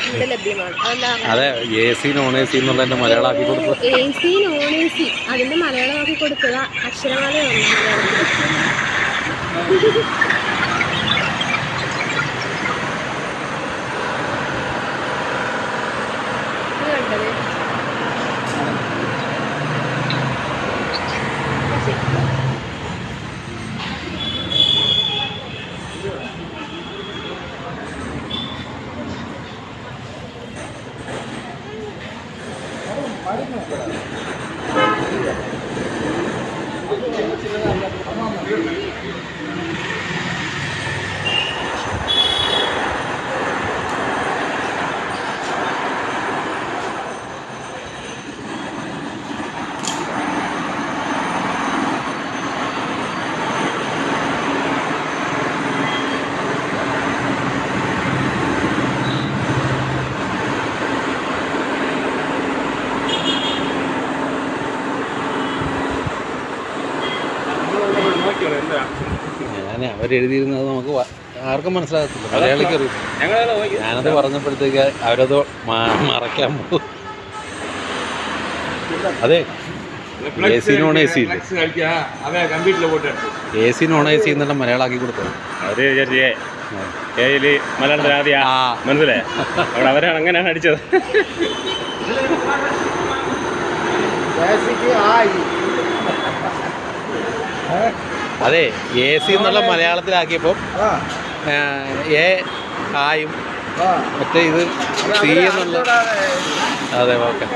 ഇവിടെ ലഭ്യമാണ്. അതെ, AC നോൺ AC എന്നുള്ളതിന്റെ മലയാളമാക്കി കൊടുക്കുക. AC നോൺ AC അതിന്റെ മലയാളമാക്കി കൊടുക്കുക. അക്ഷരമാലയാണ് മലയാളത്തിൽ. ഞാൻ അവരെഴുതിയിരുന്നത് നമുക്ക് ആർക്കും മനസ്സിലാകത്തില്ല, മലയാളിക്ക് അറിയില്ല. ഞാനത് പറഞ്ഞപ്പോഴത്തേക്ക് അവരത് മറയ്ക്കാൻ പോകും. അതെ, AC non AC AC non AC എന്നുള്ള മലയാളമാക്കി കൊടുത്തത് മലയാളത്തിൽ ആദ്യം മനസ്സിലായി. അവിടെ അവരാണ് അങ്ങനെയാണ് അടിച്ചത്. അതെ, AC എന്നുള്ള മലയാളത്തിലാക്കിയപ്പോൾ A ആയും മറ്റേ ഇത് C എന്നുള്ള. അതെ, ഓക്കെ.